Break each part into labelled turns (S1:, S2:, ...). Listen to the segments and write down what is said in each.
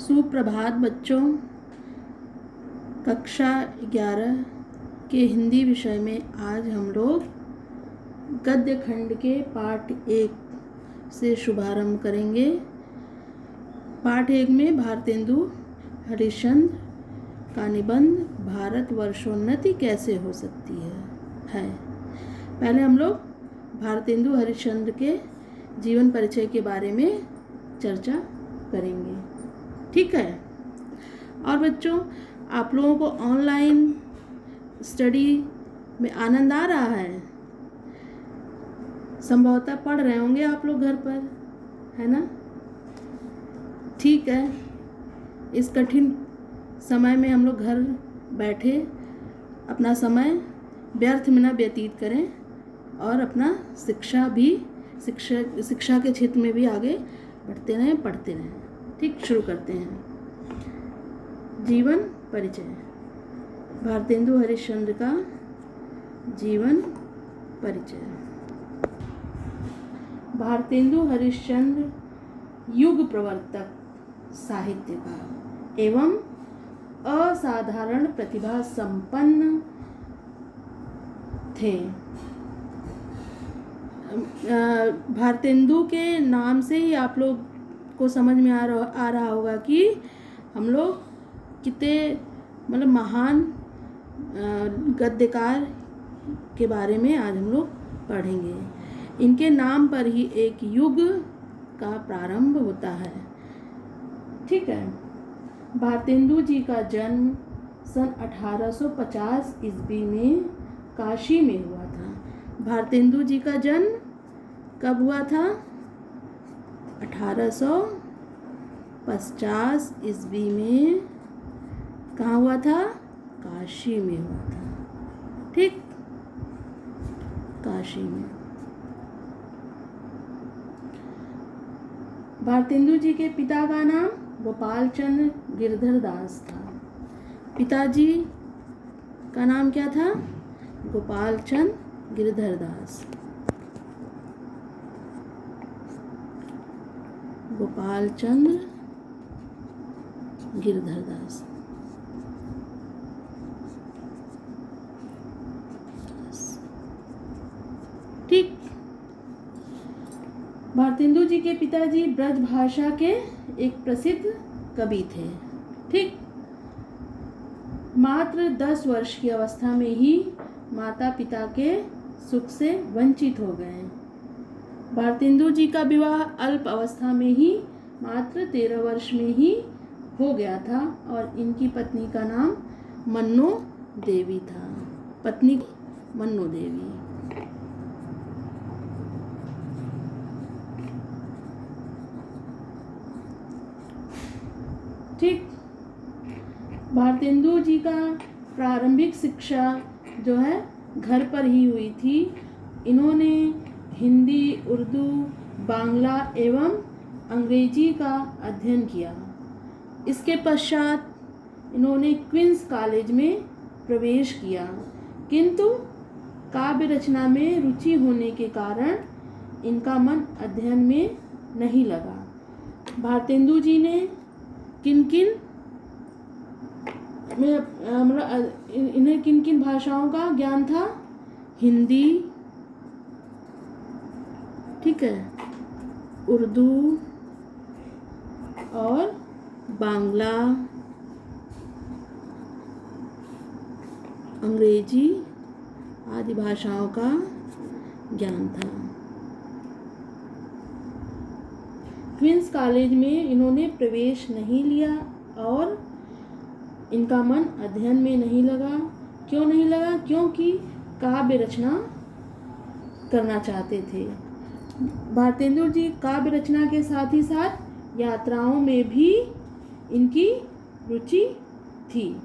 S1: सुप्रभात बच्चों। कक्षा 11 के हिंदी विषय में आज हम लोग गद्य खंड के पाठ 1 से शुभारंभ करेंगे। पाठ 1 में भारतेंदु हरिश्चंद्र का निबंध भारत वर्षोन्नति कैसे हो सकती है। पहले हम लोग भारतेंदु हरिश्चंद्र के जीवन परिचय के बारे में चर्चा करेंगे, ठीक है। और बच्चों, आप लोगों को ऑनलाइन स्टडी में आनंद आ रहा है? संभवतः पढ़ रहे होंगे आप लोग घर पर, है ना? ठीक है। इस कठिन समय में हम लोग घर बैठे अपना समय व्यर्थ में न व्यतीत करें और अपना शिक्षा के क्षेत्र में भी आगे बढ़ते रहें, पढ़ते रहें। ठीक, शुरू करते हैं। जीवन परिचय। भारतेंदु हरिश्चंद्र का जीवन परिचय। भारतेंदु हरिश्चंद्र युग प्रवर्तक, साहित्यकार एवं असाधारण प्रतिभा संपन्न थे। भारतेंदु के नाम से ही आप लोग को समझ में आ रहा होगा कि हम लोग कितने महान गद्यकार के बारे में आज हम लोग पढ़ेंगे। इनके नाम पर ही एक युग का प्रारंभ होता है, ठीक है। भारतेंदु जी का जन्म सन 1850 ईस्वी में काशी में हुआ था। भारतेंदु जी का जन्म कब हुआ था? 1850 ईस्वी में। कहाँ हुआ था? काशी में हुआ था, ठीक, काशी में। भारतेंदु जी के पिता का नाम गोपाल चंद्र गिरधर दास था। पिताजी का नाम क्या था? गोपाल चंद्र गिरधर दास। गोपाल चंद्र गिरधर दास। ठीक। भारतेंदु जी के पिताजी ब्रज भाषा के एक प्रसिद्ध कवि थे, ठीक। मात्र 10 वर्ष की अवस्था में ही माता पिता के सुख से वंचित हो गए। भारतेंदु जी का विवाह अल्प अवस्था में ही मात्र 13 वर्ष में ही हो गया था और इनकी पत्नी का नाम मन्नो देवी था। पत्नी मन्नो देवी। ठीक। भारतेंदु जी का प्रारंभिक शिक्षा जो है घर पर ही हुई थी। इन्होंने हिंदी, उर्दू, बांग्ला एवं अंग्रेजी का अध्ययन किया। इसके पश्चात इन्होंने क्वींस कॉलेज में प्रवेश किया, किंतु काव्य रचना में रुचि होने के कारण इनका मन अध्ययन में नहीं लगा। भारतेंदु जी ने इन्हें किन किन भाषाओं का ज्ञान था? हिंदी, ठीक है, उर्दू और बांग्ला, अंग्रेजी आदि भाषाओं का ज्ञान था। क्वींस कॉलेज में इन्होंने प्रवेश नहीं लिया और इनका मन अध्ययन में नहीं लगा। क्यों नहीं लगा? क्योंकि काव्य रचना करना चाहते थे। भारतेंदु जी काव्य रचना के साथ ही साथ यात्राओं में भी इनकी रुचि थी,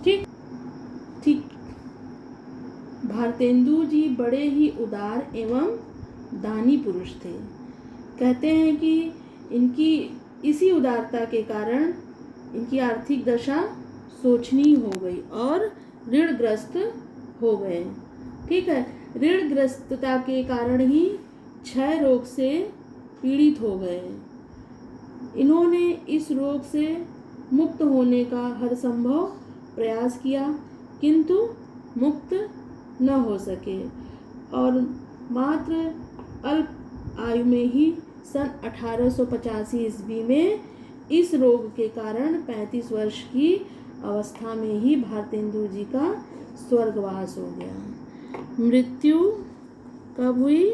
S1: ठीक ठीक। भारतेंदु जी बड़े ही उदार एवं दानी पुरुष थे। कहते हैं कि इनकी इसी उदारता के कारण इनकी आर्थिक दशा शोचनीय हो गई और ऋणग्रस्त हो गए, ठीक है। ऋणग्रस्तता के कारण ही क्षय रोग से पीड़ित हो गए। इन्होंने इस रोग से मुक्त होने का हर संभव प्रयास किया, किंतु मुक्त न हो सके और मात्र अल्प आयु में ही सन 1885 ईस्वी में इस रोग के कारण 35 वर्ष की अवस्था में ही भारतेंदु जी का स्वर्गवास हो गया। मृत्यु कब हुई?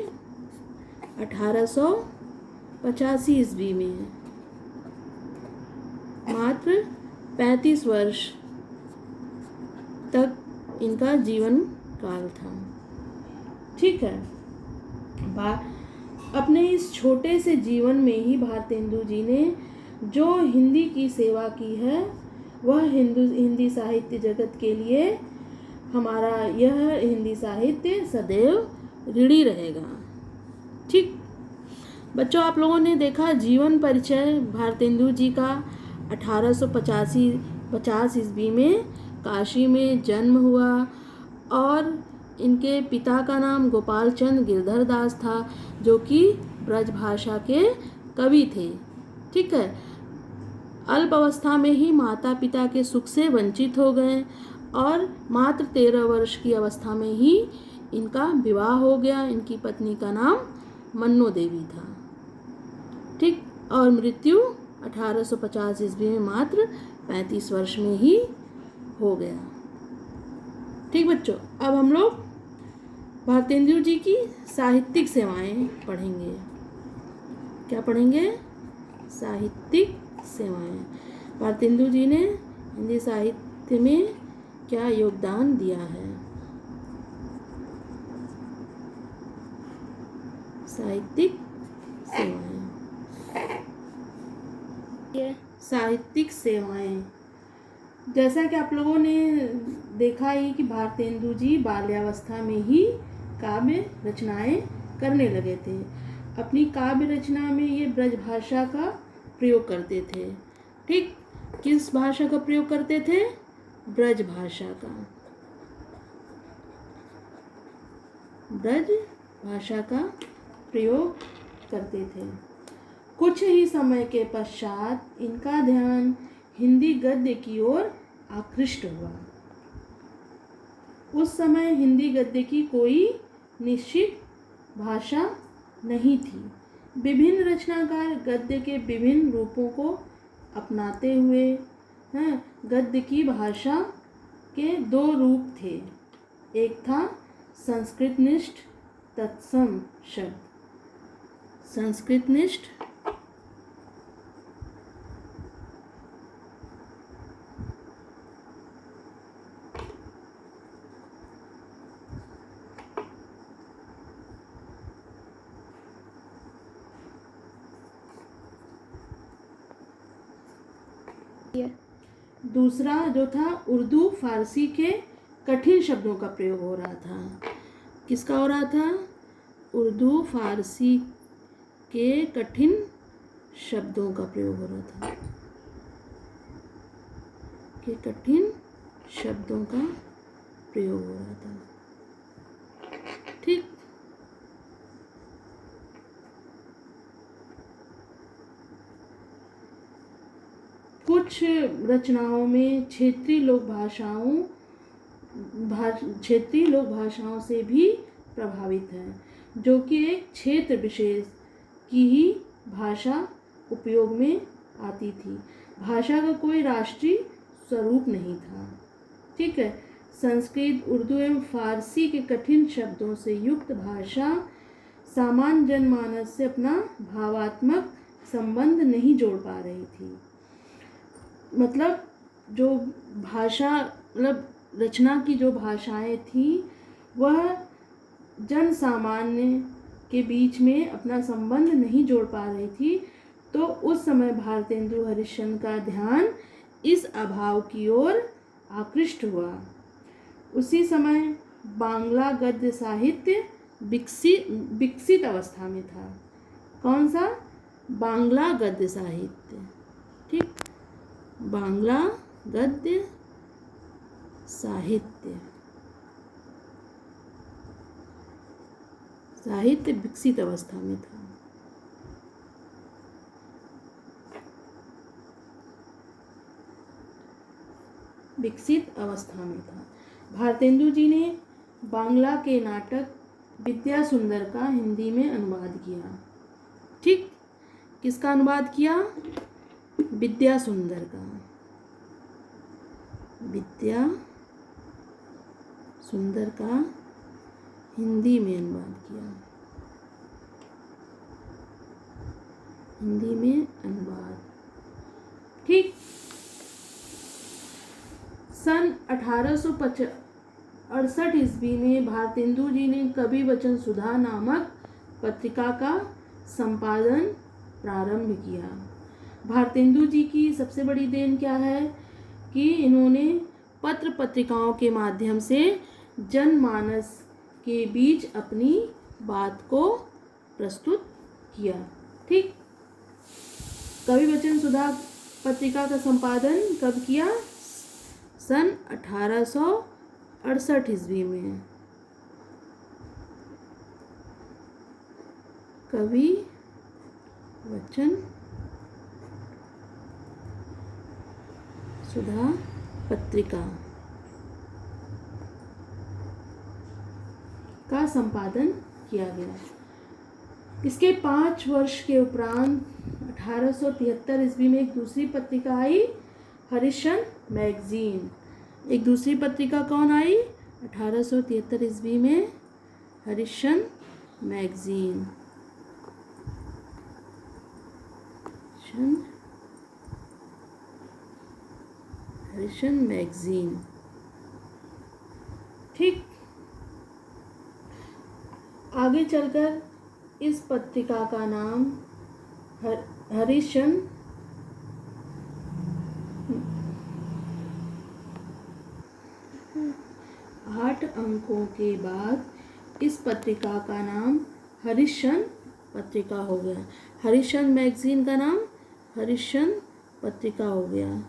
S1: 1885 ईस्वी में, मात्र 35 वर्ष तक इनका जीवन काल था। ठीक है। अपने इस छोटे से जीवन में ही भारतेंदु जी ने जो हिंदी की सेवा की है वह हिंदी साहित्य जगत के लिए हमारा यह हिंदी साहित्य सदैव ऋणी रहेगा। ठीक बच्चों, आप लोगों ने देखा जीवन परिचय भारतेंदु जी का 1850 ईस्वी में काशी में जन्म हुआ और इनके पिता का नाम गोपाल चंद गिरधर दास था, जो कि ब्रज भाषा के कवि थे। ठीक है। अल्प अवस्था में ही माता पिता के सुख से वंचित हो गए और मात्र 13 वर्ष की अवस्था में ही इनका विवाह हो गया। इनकी पत्नी का नाम मन्नो देवी था। ठीक। और मृत्यु 1850 ईस्वी में मात्र 35 वर्ष में ही हो गया। ठीक बच्चों, अब हम लोग भारतेंदु जी की साहित्यिक सेवाएं पढ़ेंगे। क्या पढ़ेंगे? साहित्यिक सेवाएं। भारतेंदु जी ने हिंदी साहित्य में क्या योगदान दिया है? साहित्यिक सेवाएं। साहित्यिक सेवाएं, जैसा कि आप लोगों ने देखा ही कि भारतेंदु जी बाल्यावस्था में ही काव्य रचनाएं करने लगे थे। अपनी काव्य रचना में ये ब्रज भाषा का प्रयोग करते थे। ठीक। किस भाषा का प्रयोग करते थे? ब्रज भाषा का। ब्रज भाषा का प्रयोग करते थे। कुछ ही समय के पश्चात इनका ध्यान हिंदी गद्य की ओर आकृष्ट हुआ। उस समय हिंदी गद्य की कोई निश्चित भाषा नहीं थी। विभिन्न रचनाकार गद्य के विभिन्न रूपों को अपनाते हुए गद्य की भाषा के दो रूप थे। एक था संस्कृतनिष्ठ तत्सम शब्द। संस्कृतनिष्ठ दूसरा जो था उर्दू फारसी के कठिन शब्दों का प्रयोग हो रहा था। किसका हो रहा था? उर्दू फारसी के कठिन शब्दों का प्रयोग हो रहा था। के कठिन शब्दों का प्रयोग हो रहा था। ठीक। कुछ रचनाओं में क्षेत्रीय लोक भाषाओं से भी प्रभावित है, जो कि एक क्षेत्र विशेष की ही भाषा उपयोग में आती थी। भाषा का कोई राष्ट्रीय स्वरूप नहीं था। ठीक है। संस्कृत, उर्दू एवं फारसी के कठिन शब्दों से युक्त भाषा सामान्य जनमानस से अपना भावात्मक संबंध नहीं जोड़ पा रही थी। मतलब जो भाषा रचना की जो भाषाएं थी वह जन सामान्य के बीच में अपना संबंध नहीं जोड़ पा रही थी। तो उस समय भारतेंदु हरिश्चंद्र का ध्यान इस अभाव की ओर आकृष्ट हुआ। उसी समय बांग्ला गद्य साहित्य विकसित अवस्था में था। कौन सा? बांग्ला गद्य साहित्य। ठीक। बांग्ला गद्य साहित्य विकसित अवस्था में था। विकसित अवस्था में था। भारतेंदु जी ने बांग्ला के नाटक विद्या सुंदर का हिंदी में अनुवाद किया। ठीक, किसका अनुवाद किया? विद्या सुंदर का। विद्या सुंदर का हिंदी में अनुवाद किया। हिंदी में अनुवाद। ठीक, सन 1868 ईस्वी में भारतेंदु जी ने कवि वचन सुधा नामक पत्रिका का संपादन प्रारंभ किया। भारतेंदु जी की सबसे बड़ी देन क्या है कि इन्होंने पत्र पत्रिकाओं के माध्यम से जनमानस के बीच अपनी बात को प्रस्तुत किया। ठीक, कवि वचन सुधा पत्रिका का संपादन कब किया? सन 1868 ईस्वी में। कवि वचन सुधा पत्रिका का संपादन किया गया। इसके 5 वर्ष के उपरांत 1873 ईस्वी में एक दूसरी पत्रिका आई, हरिश्चंद्र मैगजीन। एक दूसरी पत्रिका कौन आई? 1873 ईस्वी में हरिश्चंद्र मैगजीन। हरिश्चंद्र मैगजीन। ठीक, आगे चलकर इस पत्रिका का नाम हरिश्चंद्र 8 अंकों के बाद इस पत्रिका का नाम हरिश्चंद्र पत्रिका हो गया। हरिश्चंद्र मैगजीन का नाम हरिश्चंद्र पत्रिका हो गया।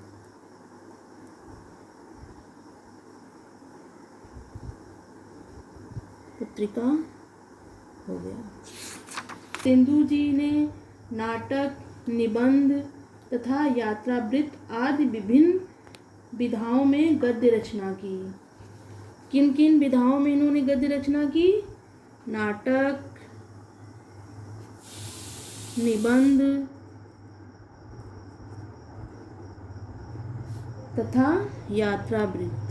S1: पत्रिका हो गया। तेंदु जी ने नाटक, निबंध तथा यात्रावृत्त आदि विभिन्न विधाओं में गद्य रचना की। किन किन विधाओं में इन्होंने गद्य रचना की? नाटक, निबंध तथा यात्रावृत्त।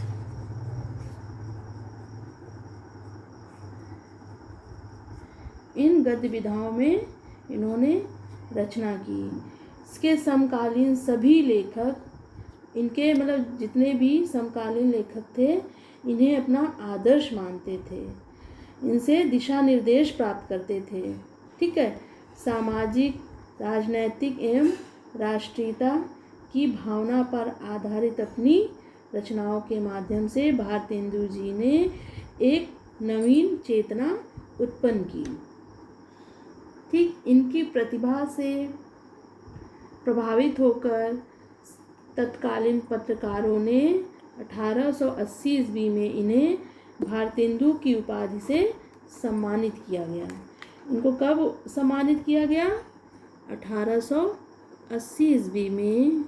S1: इन गद्य विधाओं में इन्होंने रचना की। इसके समकालीन सभी लेखक, इनके मतलब जितने भी समकालीन लेखक थे, इन्हें अपना आदर्श मानते थे, इनसे दिशा निर्देश प्राप्त करते थे। ठीक है, सामाजिक, राजनैतिक एवं राष्ट्रीयता की भावना पर आधारित अपनी रचनाओं के माध्यम से भारतेंदु जी ने एक नवीन चेतना उत्पन्न की। ठीक, इनकी प्रतिभा से प्रभावित होकर तत्कालीन पत्रकारों ने 1880 ईस्वी में इन्हें भारतेंदु की उपाधि से सम्मानित किया गया। इनको कब सम्मानित किया गया? 1880 ईस्वी में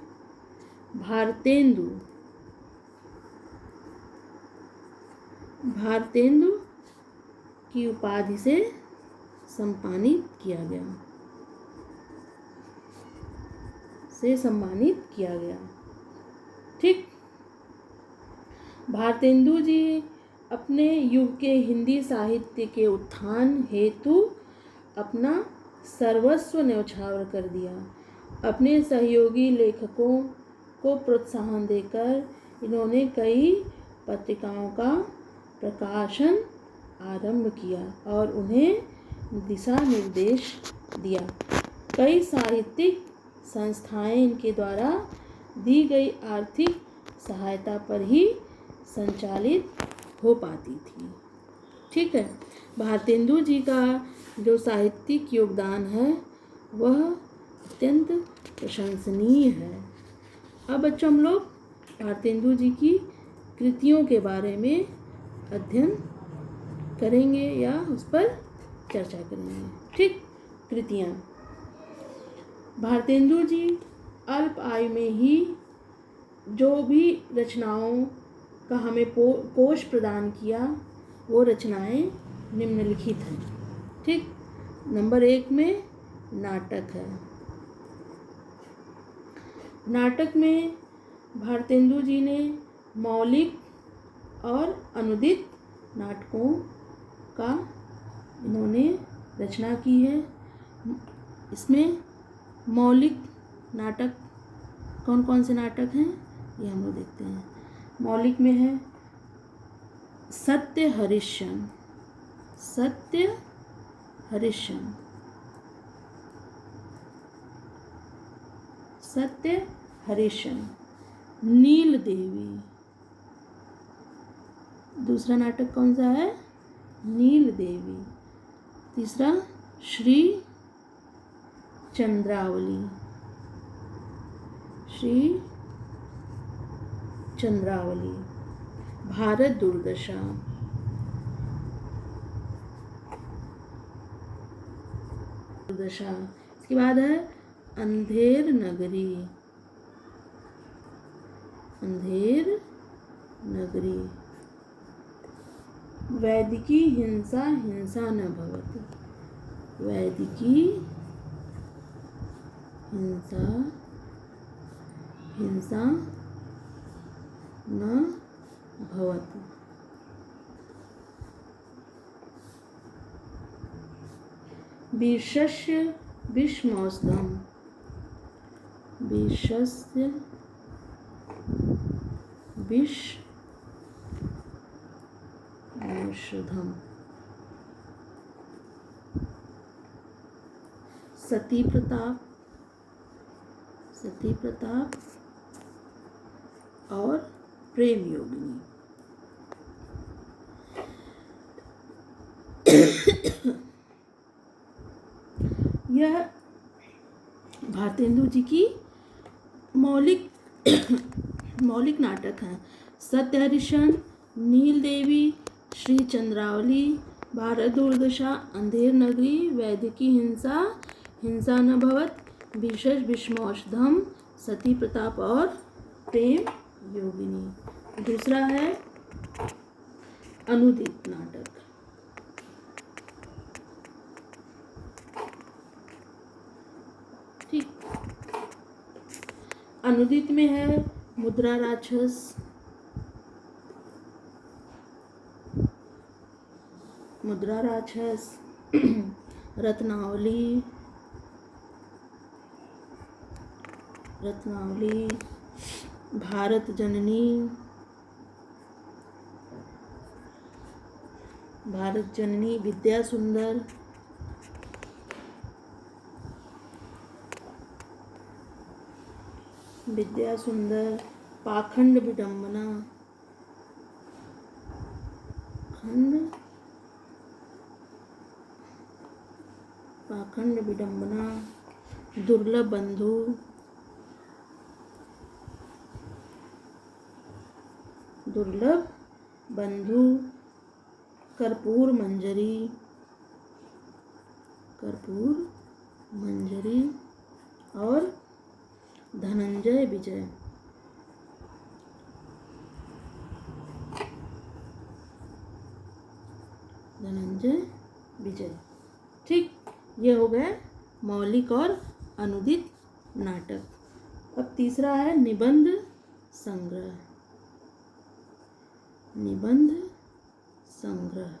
S1: भारतेंदु की उपाधि से सम्मानित किया गया। ठीक, भारतेंदु जी अपने युग के हिंदी साहित्य के उत्थान हेतु अपना सर्वस्व न्यौछावर कर दिया। अपने सहयोगी लेखकों को प्रोत्साहन देकर इन्होंने कई पत्रिकाओं का प्रकाशन आरंभ किया और उन्हें दिशा निर्देश दिया। कई साहित्यिक संस्थाएं इनके द्वारा दी गई आर्थिक सहायता पर ही संचालित हो पाती थी। ठीक है, भारतेंदु जी का जो साहित्यिक योगदान है वह अत्यंत प्रशंसनीय है। अब बच्चों हम लोग भारतेंदु जी की कृतियों के बारे में अध्ययन करेंगे या उस पर चर्चा करेंगे। ठीक, कृतियाँ। भारतेंदु जी अल्प आयु में ही जो भी रचनाओं का हमें कोश प्रदान किया वो रचनाएं निम्नलिखित हैं। ठीक, नंबर 1 में नाटक है। नाटक में भारतेंदु जी ने मौलिक और अनुदित नाटकों का इन्होंने रचना की है। इसमें मौलिक नाटक कौन कौन से नाटक हैं ये हम लोग देखते हैं। मौलिक में है सत्य हरिश्चंद्र, सत्य हरिश्चंद्र, सत्य हरिश्चंद्र, नील देवी। दूसरा नाटक कौन सा है? नील देवी। तीसरा श्री चंद्रावली, श्री चंद्रावली। भारत दुर्दशा, दुर्दशा। इसके बाद है अंधेर नगरी, अंधेर नगरी। वैदिकी हिंसा हिंसा न भवति, वैदिकी हिंसा हिंसा न भवति। विषस्य विषमौषधम, विषस्य विष औषधम। सती प्रताप, सती प्रताप और प्रेम योगिनी। यह भारतेंदु जी की मौलिक मौलिक नाटक हैं। सत्य हरिश्चंद्र, नील देवी, श्री चंद्रावली, भारत दुर्दशा, अंधेर नगरी, वैदिकी हिंसा हिंसा न भवत, विशेष विषमौषधम, सती प्रताप और प्रेम योगिनी। दूसरा है अनुदित नाटक। ठीक, अनुदित में है मुद्रा राक्षस, मुद्रा राक्षस, रत्नावली, रत्नावली, भारत जननी, भारत जननी, विद्या सुंदर, विद्या सुंदर, पाखंड विडंबना, खंड पाखंड विडंबना, दुर्लभ बंधु, दुर्लभ बंधु, कर्पूर मंजरी, कर्पूर मंजरी और धनंजय विजय। धनंजय विजय। ठीक, ये हो गए मौलिक और अनुदित नाटक। अब तीसरा है निबंध संग्रह, निबंध संग्रह।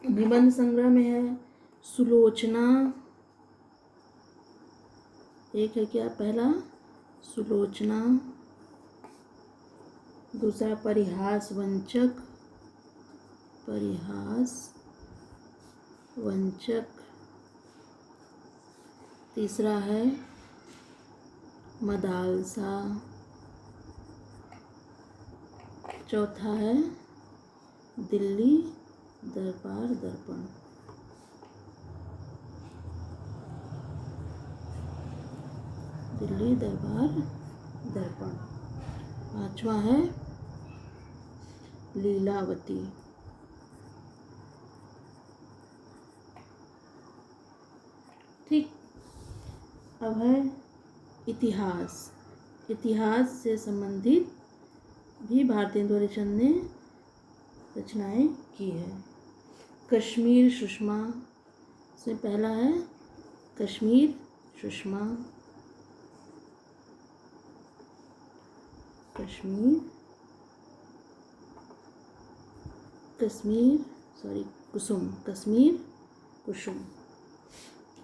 S1: निबंध संग्रह में है सुलोचना, एक है क्या? पहला सुलोचना, दूसरा परिहास वंचक, परिहास वंचक, तीसरा है मदालसा, चौथा है दिल्ली दरबार दर्पण। दिल्ली दरबार दर्पण। पांचवा है लीलावती। ठीक, अब है इतिहास, इतिहास से संबंधित भी भारतेंदु हरिश्चंद्र ने रचनाएं की है। कश्मीर सुषमा से पहला है कश्मीर सुषमा, कुसुम, कश्मीर कुसुम।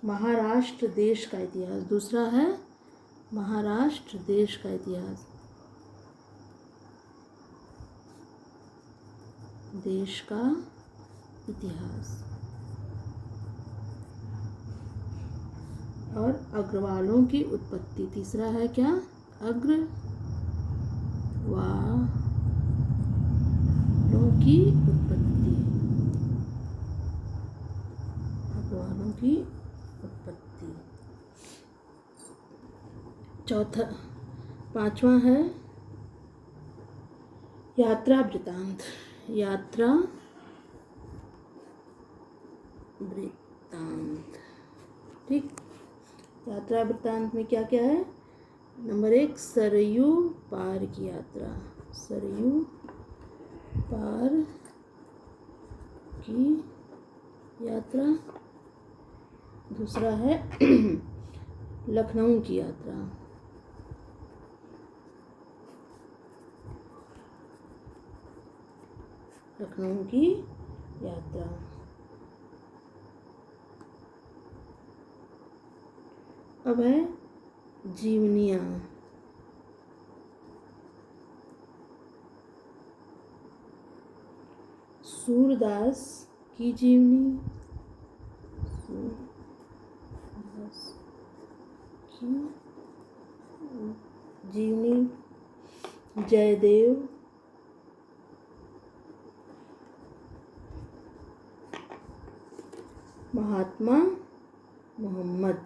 S1: महाराष्ट्र देश का इतिहास, दूसरा है महाराष्ट्र देश का इतिहास, देश का इतिहास। और अग्रवालों की उत्पत्ति, तीसरा है क्या, अग्रवालों की उत्पत्ति, अग्रवालों की उत्पत्ति। चौथा, पांचवा है यात्रा वृत्तांत, यात्रा वृत्तांत। ठीक, यात्रा वृत्तांत में क्या क्या है? नंबर 1 सरयू पार की यात्रा, सरयू पार की यात्रा। दूसरा है लखनऊ की यात्रा, लखनऊ की यात्रा। अब है जीवनियाँ, सूरदास की जीवनी, सूरदास की जीवनी। जयदेव, महात्मा मोहम्मद,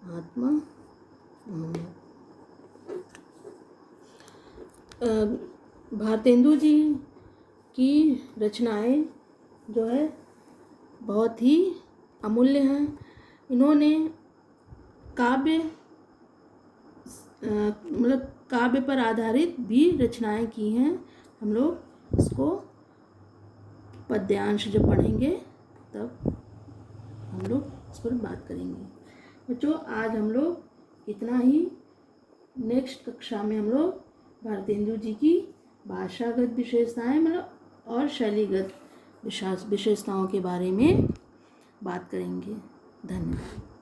S1: महात्मा मोहम्मद। भारतेंदु जी की रचनाएं जो है बहुत ही अमूल्य हैं। इन्होंने काव्य मतलब काव्य पर आधारित भी रचनाएं की हैं। हम लोग इसको पद्यांश जब पढ़ेंगे तब हम लोग इस पर बात करेंगे। बच्चों, आज हम लोग इतना ही। नेक्स्ट कक्षा में हम लोग भारतेंदु जी की भाषागत विशेषताएं मतलब और शैलीगत विशेषताओं के बारे में बात करेंगे। धन्यवाद।